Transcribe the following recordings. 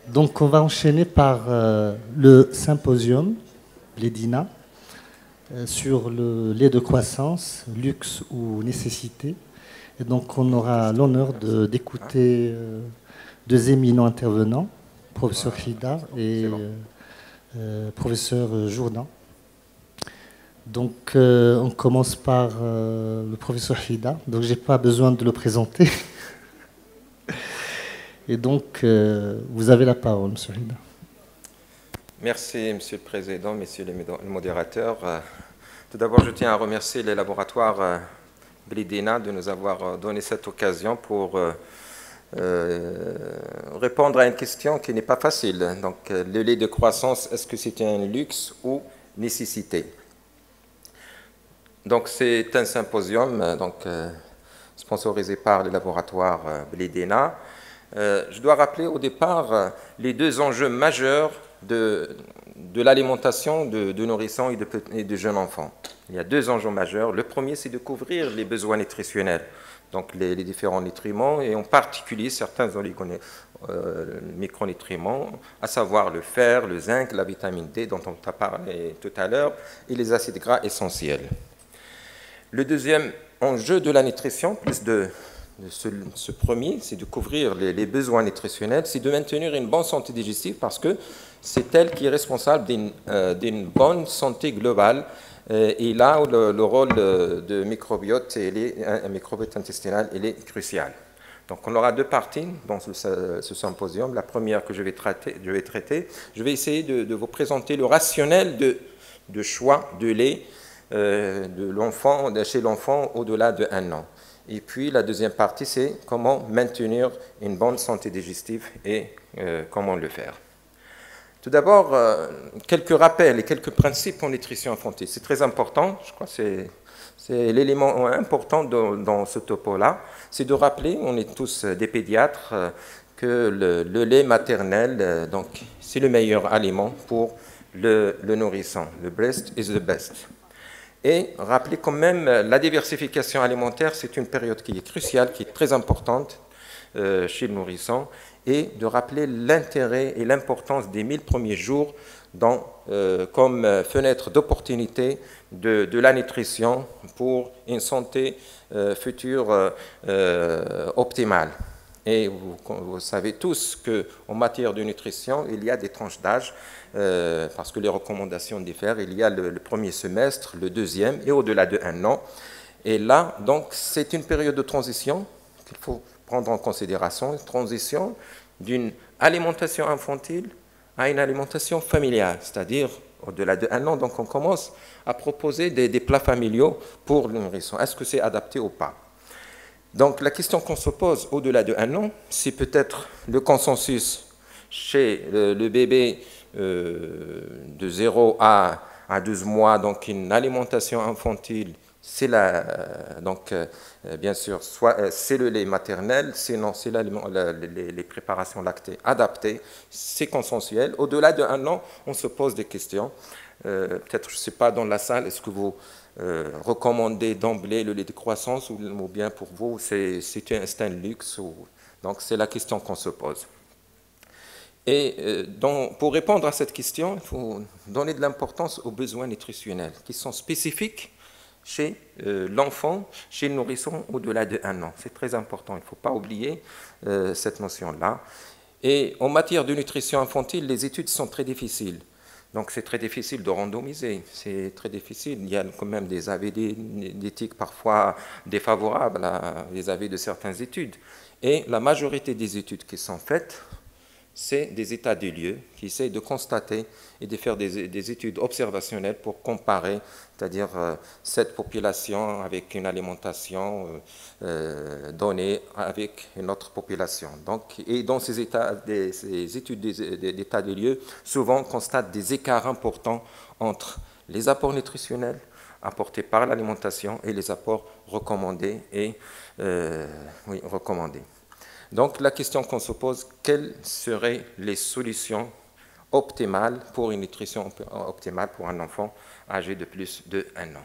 Donc, on va enchaîner par le symposium, l'EDINA, sur le lait de croissance, luxe ou nécessité. Et donc, on aura l'honneur d'écouter deux éminents intervenants, professeur Khida et professeur Jourdan. Donc, on commence par le professeur Khida. Donc, je n'ai pas besoin de le présenter. Et donc, vous avez la parole, M. Khida. Merci, Monsieur le Président, Messieurs les modérateurs. Tout d'abord, je tiens à remercier les laboratoires Blidena de nous avoir donné cette occasion pour répondre à une question qui n'est pas facile. Donc, le lait de croissance, est-ce que c'est un luxe ou nécessité? Donc, c'est un symposium sponsorisé par les laboratoires Blidena. Je dois rappeler au départ les deux enjeux majeurs de l'alimentation de nourrissons et de jeunes enfants. Il y a deux enjeux majeurs. Le premier, c'est de couvrir les besoins nutritionnels, donc les différents nutriments, et en particulier certains micronutriments, à savoir le fer, le zinc, la vitamine D, dont on a parlé tout à l'heure, et les acides gras essentiels. Le deuxième enjeu de la nutrition, plus de ce premier, c'est de couvrir les besoins nutritionnels, c'est de maintenir une bonne santé digestive parce que c'est elle qui est responsable d'une bonne santé globale. Et là où le rôle de microbiote, un microbiote intestinal, il est crucial. Donc on aura deux parties dans ce symposium. La première que je vais traiter, je vais essayer de vous présenter le rationnel de choix de lait chez l'enfant au-delà de 1 an. Et puis la deuxième partie, c'est comment maintenir une bonne santé digestive et comment le faire. Tout d'abord, quelques rappels et quelques principes en nutrition infantile. C'est très important, je crois que c'est l'élément important dans ce topo-là. C'est de rappeler, on est tous des pédiatres, que le lait maternel, c'est le meilleur aliment pour le nourrisson. Le breast is the best. Et rappeler quand même la diversification alimentaire, c'est une période qui est cruciale, qui est très importante chez le nourrisson, et de rappeler l'intérêt et l'importance des 1000 premiers jours comme fenêtre d'opportunité de la nutrition pour une santé future optimale. Et vous savez tous qu'en matière de nutrition, il y a des tranches d'âge, parce que les recommandations diffèrent. Il y a le premier semestre, le deuxième, et au-delà de 1 an. Et là, donc, c'est une période de transition qu'il faut prendre en considération, une transition d'une alimentation infantile à une alimentation familiale, c'est-à-dire au-delà de 1 an. Donc, on commence à proposer des plats familiaux pour le nourrisson. Est-ce que c'est adapté ou pas? Donc la question qu'on se pose au-delà de 1 an, c'est peut-être le consensus chez le bébé de 0 à 12 mois, donc une alimentation infantile, c'est bien sûr, soit c'est le lait maternel, sinon c'est les préparations lactées adaptées, c'est consensuel. Au-delà de 1 an, on se pose des questions. Peut-être, je ne sais pas, dans la salle, est-ce que vous recommander d'emblée le lait de croissance ou bien pour vous c'est un luxe donc c'est la question qu'on se pose. Et pour répondre à cette question, il faut donner de l'importance aux besoins nutritionnels qui sont spécifiques chez l'enfant, chez le nourrisson au-delà de 1 an. C'est très important, il ne faut pas oublier cette notion-là. Et en matière de nutrition infantile, les études sont très difficiles. Donc c'est très difficile de randomiser, c'est très difficile. Il y a quand même des avis d'éthique parfois défavorables à les avis de certaines études. Et la majorité des études qui sont faites, c'est des états des lieux qui essayent de constater et de faire des études observationnelles pour comparer, c'est-à-dire cette population avec une alimentation donnée avec une autre population. Donc, et dans ces études d'état des lieux, souvent on constate des écarts importants entre les apports nutritionnels apportés par l'alimentation et les apports recommandés recommandés. Donc la question qu'on se pose, quelles seraient les solutions optimales pour une nutrition optimale pour un enfant âgé de plus de 1 an?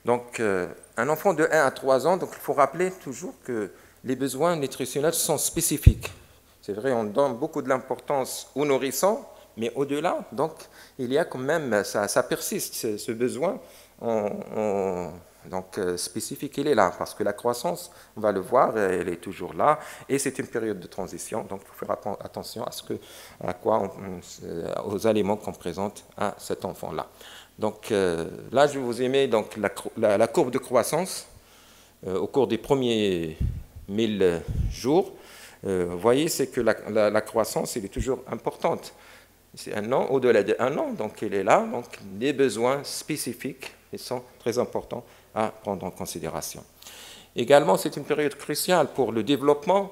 Donc un enfant de 1 à 3 ans, donc il faut rappeler toujours que les besoins nutritionnels sont spécifiques. c'est vrai, on donne beaucoup de l'importance aux nourrissons, mais au-delà, donc, il y a quand même, ça persiste, ce besoin donc, spécifique, il est là, parce que la croissance, on va le voir, elle est toujours là, et c'est une période de transition, donc il faut faire attention aux aliments qu'on présente à cet enfant-là. Donc là, je vous ai mis donc, la courbe de croissance au cours des premiers 1000 jours. Vous voyez, c'est que la croissance, elle est toujours importante. C'est un an, au-delà d'un an, donc elle est là. Donc les besoins spécifiques, ils sont très importants à prendre en considération. Également, c'est une période cruciale pour le développement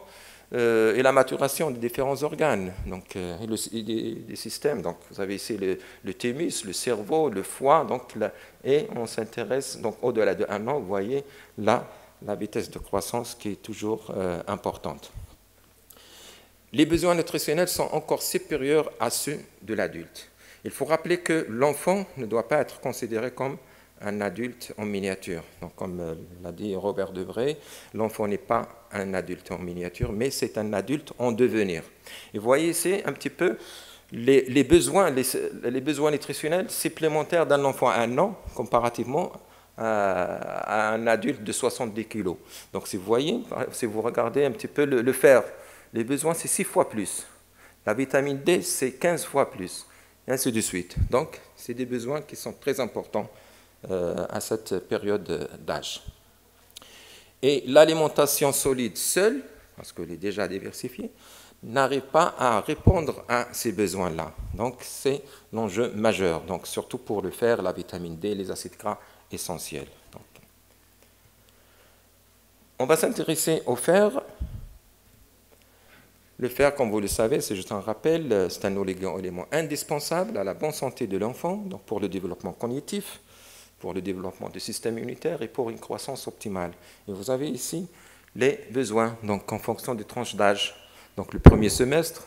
et la maturation des différents organes donc, et des systèmes. Donc, vous avez ici le thymus, le cerveau, le foie, donc, et on s'intéresse, donc au-delà d'un an, vous voyez là la vitesse de croissance qui est toujours importante. Les besoins nutritionnels sont encore supérieurs à ceux de l'adulte. Il faut rappeler que l'enfant ne doit pas être considéré comme un adulte en miniature. Donc, comme l'a dit Robert Debré, l'enfant n'est pas un adulte en miniature, mais c'est un adulte en devenir. Et vous voyez ici un petit peu les besoins nutritionnels supplémentaires d'un enfant à 1 an comparativement à un adulte de 70 kg. Donc, si vous voyez, si vous regardez un petit peu le fer, les besoins, c'est 6 fois plus. La vitamine D, c'est 15 fois plus. Et ainsi de suite. Donc, c'est des besoins qui sont très importants à cette période d'âge. Et l'alimentation solide seule, parce qu'elle est déjà diversifiée, n'arrive pas à répondre à ces besoins-là. Donc, c'est l'enjeu majeur. Donc, surtout pour le fer, la vitamine D, les acides gras essentiels. Donc, on va s'intéresser au fer. Le fer, comme vous le savez, c'est juste un rappel, c'est un oligo-élément indispensable à la bonne santé de l'enfant, donc pour le développement cognitif, pour le développement du système immunitaire et pour une croissance optimale. Et vous avez ici les besoins, donc en fonction des tranches d'âge. Donc le premier semestre,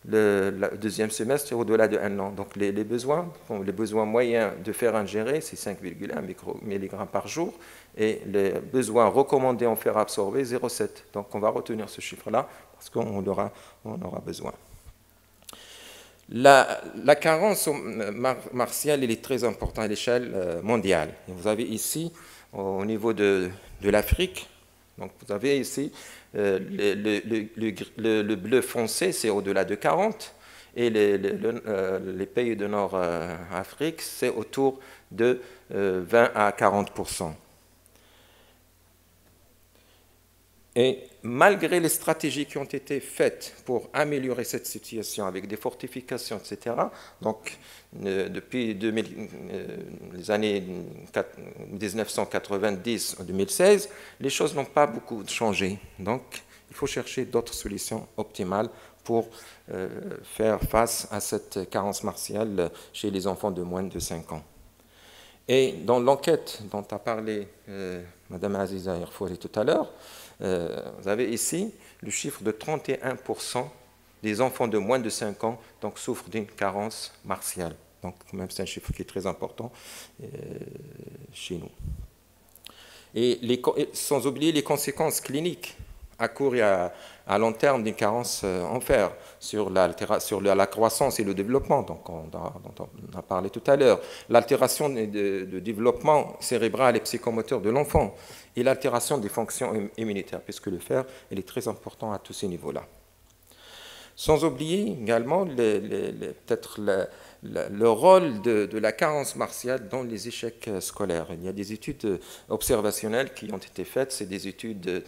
le deuxième semestre et au-delà de 1 an. Donc les besoins moyens de fer ingéré, c'est 5,1 mg par jour et les besoins recommandés en fer absorbé, 0,7. Donc on va retenir ce chiffre-là parce qu'on aura besoin. La carence martiale, elle est très importante à l'échelle mondiale. Et vous avez ici, au niveau de l'Afrique, donc vous avez ici le bleu foncé, c'est au-delà de 40, et les pays de Nord-Afrique, c'est autour de 20 à 40%. Et malgré les stratégies qui ont été faites pour améliorer cette situation avec des fortifications, etc., donc depuis les années 1990-2016, les choses n'ont pas beaucoup changé. Donc, il faut chercher d'autres solutions optimales pour faire face à cette carence martiale chez les enfants de moins de 5 ans. Et dans l'enquête dont a parlé Mme Aziza Erfouri tout à l'heure, vous avez ici le chiffre de 31% des enfants de moins de 5 ans donc, souffrent d'une carence martiale. Donc, même c'est un chiffre qui est très important chez nous. Et sans oublier les conséquences cliniques à court et à long terme d'une carence en fer sur la croissance et le développement, donc dont on a parlé tout à l'heure, l'altération de développement cérébral et psychomoteur de l'enfant et l'altération des fonctions immunitaires, puisque le fer il est très important à tous ces niveaux-là. Sans oublier également peut-être le rôle de la carence martiale dans les échecs scolaires. Il y a des études observationnelles qui ont été faites, c'est des études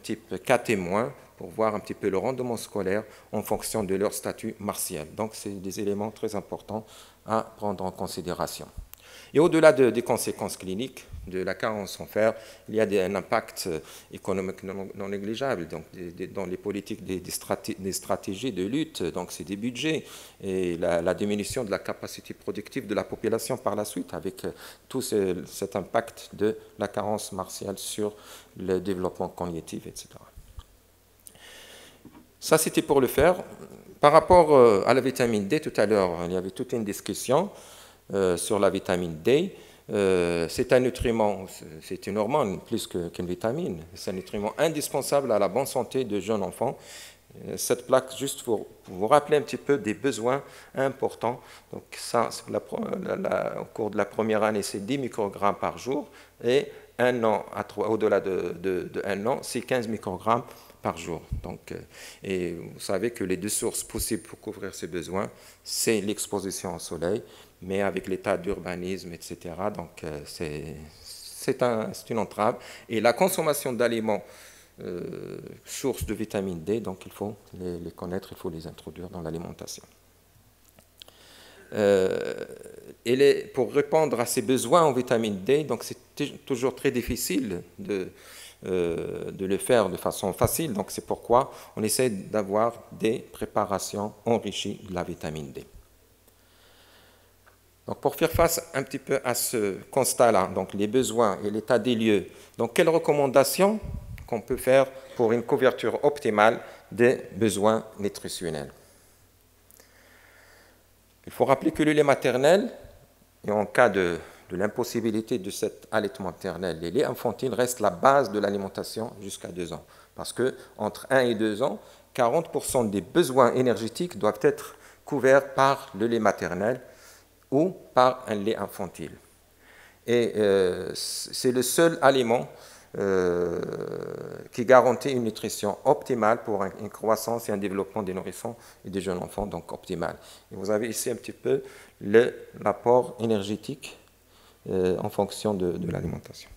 type cas témoins pour voir un petit peu le rendement scolaire en fonction de leur statut martial. Donc c'est des éléments très importants à prendre en considération. Et au-delà des conséquences cliniques de la carence en fer, il y a un impact économique non négligeable. Donc, dans les politiques des stratégies de lutte, donc c'est des budgets et la diminution de la capacité productive de la population par la suite, avec tout cet impact de la carence martiale sur le développement cognitif, etc. Ça, c'était pour le fer. Par rapport à la vitamine D, tout à l'heure, il y avait toute une discussion sur la vitamine D. C'est un nutriment, c'est une hormone plus qu'une vitamine. C'est un nutriment indispensable à la bonne santé de jeunes enfants cette plaque juste pour vous rappeler un petit peu des besoins importants. Donc ça, au cours de la première année, c'est 10 microgrammes par jour, et un an, au-delà de 1 an, c'est 15 microgrammes par jour. Donc, et vous savez que les deux sources possibles pour couvrir ces besoins, c'est l'exposition au soleil, mais avec l'état d'urbanisme, etc., donc c'est une entrave. Et la consommation d'aliments sources de vitamine D, donc il faut les connaître, il faut les introduire dans l'alimentation. Pour répondre à ces besoins en vitamine D, donc c'est toujours très difficile de le faire de façon facile, donc c'est pourquoi on essaie d'avoir des préparations enrichies de la vitamine D. Donc pour faire face un petit peu à ce constat-là, donc les besoins et l'état des lieux, donc quelles recommandations qu'on peut faire pour une couverture optimale des besoins nutritionnels? Il faut rappeler que le lait maternel, et en cas de l'impossibilité de cet allaitement maternel, les laits infantiles restent la base de l'alimentation jusqu'à 2 ans. Parce qu'entre 1 et 2 ans, 40% des besoins énergétiques doivent être couverts par le lait maternel ou par un lait infantile. Et c'est le seul aliment qui garantit une nutrition optimale pour une croissance et un développement des nourrissons et des jeunes enfants, donc optimal. Et vous avez ici un petit peu l'apport énergétique en fonction de l'alimentation.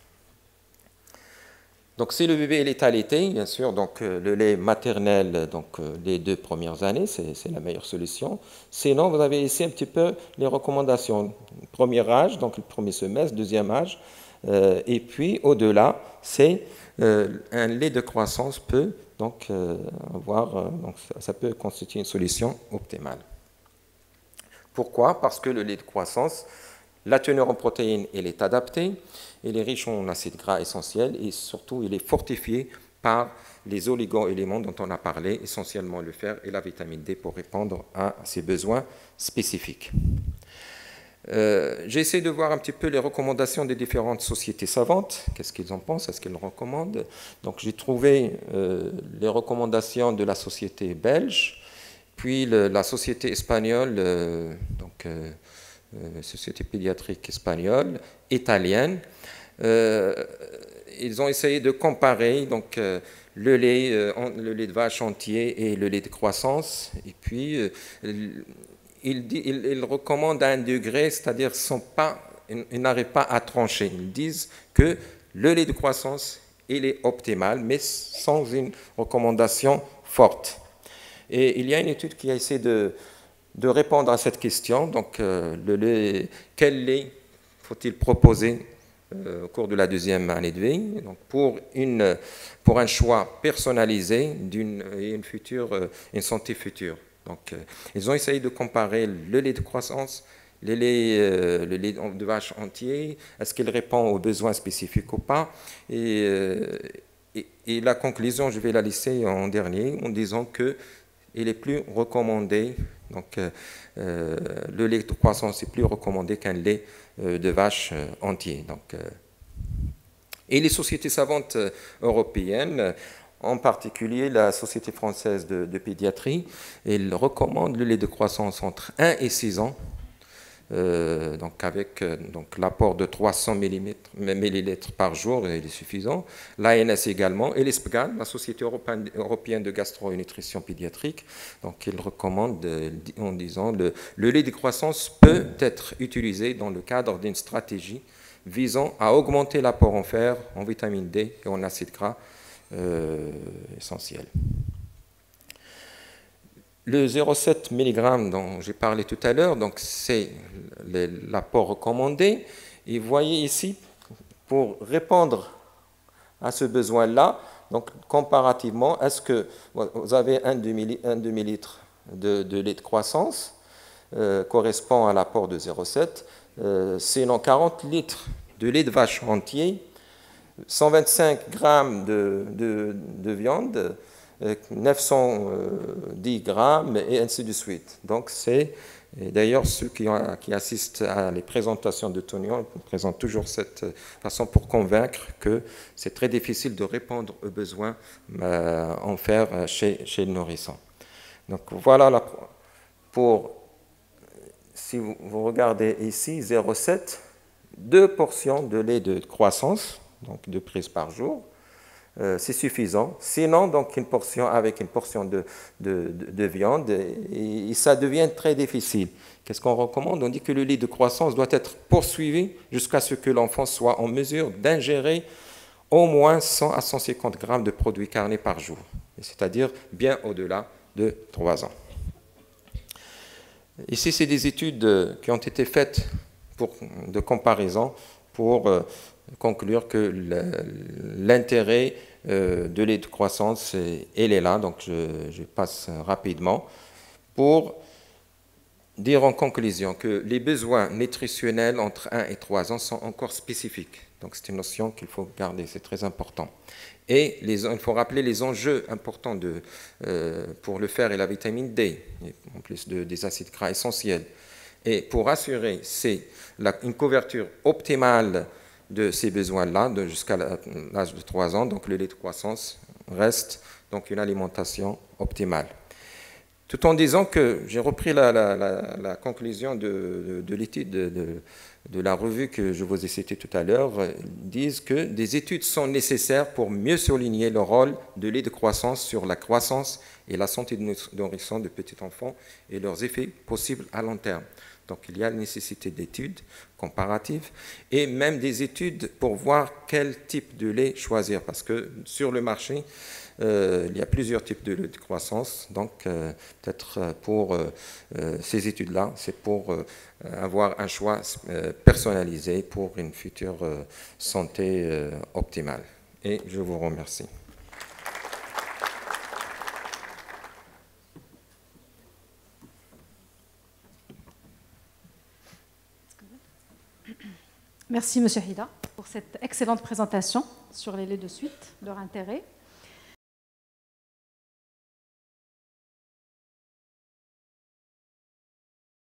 Donc si le bébé est allaité, bien sûr, donc le lait maternel, donc les 2 premières années, c'est la meilleure solution. Sinon, vous avez ici un petit peu les recommandations. Premier âge, donc le premier semestre, deuxième âge, et puis au-delà, c'est un lait de croissance peut donc donc ça peut constituer une solution optimale. Pourquoi? Parce que le lait de croissance, la teneur en protéines, elle est adaptée, il est riche en acides gras essentiels et surtout il est fortifié par les oligo-éléments dont on a parlé, essentiellement le fer et la vitamine D pour répondre à ces besoins spécifiques. J'ai essayé de voir un petit peu les recommandations des différentes sociétés savantes, qu'est-ce qu'ils en pensent, est-ce qu'ils le recommandent. Donc j'ai trouvé les recommandations de la société belge, puis la société espagnole, société pédiatrique espagnole, italienne. Ils ont essayé de comparer donc, le lait de vache entier et le lait de croissance, et puis ils recommandent à 1 degré, c'est-à-dire ils n'arrivent pas à trancher. Ils disent que le lait de croissance, il est optimal, mais sans une recommandation forte. Et il y a une étude qui a essayé de répondre à cette question. Donc, quel lait faut-il proposer au cours de la 2e année de vie, donc pour un choix personnalisé d'une santé future. Donc, ils ont essayé de comparer le lait de croissance, le lait de vache entier, est-ce qu'il répond aux besoins spécifiques ou pas, et la conclusion, je vais la laisser en dernier, en disant qu'il est plus recommandé, donc le lait de croissance est plus recommandé qu'un lait de vache entier. Donc, et les sociétés savantes européennes, en particulier la Société française de pédiatrie, elle recommande le lait de croissance entre 1 et 6 ans, donc avec l'apport de 300 millilitres par jour, il est suffisant. L'ANS également, et l'ESPGAN, la Société européenne de gastro-nutrition pédiatrique, donc il recommande en disant le lait de croissance peut être utilisé dans le cadre d'une stratégie visant à augmenter l'apport en fer, en vitamine D et en acides gras essentiels. Le 0,7 mg dont j'ai parlé tout à l'heure, donc c'est l'apport recommandé. Et vous voyez ici, pour répondre à ce besoin-là, donc comparativement, est-ce que vous avez un demi-litre de lait de croissance correspond à l'apport de 0,7, sinon 40 litres de lait de vache entier, 125 grammes de viande, 910 grammes, et ainsi de suite. Donc, c'est d'ailleurs ceux qui assistent à les présentations de Tonion présentent toujours cette façon pour convaincre que c'est très difficile de répondre aux besoins en fer chez le nourrisson. Donc, voilà si vous regardez ici, 0,7, 2 portions de lait de croissance, donc 2 prises par jour, c'est suffisant. Sinon, donc une portion avec une portion de viande, et ça devient très difficile. Qu'est-ce qu'on recommande? On dit que le lait de croissance doit être poursuivi jusqu'à ce que l'enfant soit en mesure d'ingérer au moins 100 à 150 grammes de produits carnés par jour, c'est-à-dire bien au-delà de 3 ans. Ici, c'est des études qui ont été faites de comparaison pour conclure que l'intérêt de lait de croissance, elle est là, donc je passe rapidement, pour dire en conclusion que les besoins nutritionnels entre 1 et 3 ans sont encore spécifiques. Donc c'est une notion qu'il faut garder, c'est très important. Et il faut rappeler les enjeux importants pour le fer et la vitamine D, en plus des acides gras essentiels. Et pour assurer une couverture optimale de ces besoins-là, jusqu'à l'âge de 3 ans, donc le lait de croissance reste donc une alimentation optimale. Tout en disant que j'ai repris la conclusion de l'étude de la revue que je vous ai citée tout à l'heure, disent que des études sont nécessaires pour mieux souligner le rôle de lait de croissance sur la croissance et la santé de nourrissons de petits enfants et leurs effets possibles à long terme. Donc il y a la nécessité d'études comparatives et même des études pour voir quel type de lait choisir, parce que sur le marché, il y a plusieurs types de lait de croissance. Donc peut-être pour ces études-là, c'est pour avoir un choix personnalisé pour une future santé optimale. Et je vous remercie. Merci, M. Hida, pour cette excellente présentation sur les laits de suite, leur intérêt.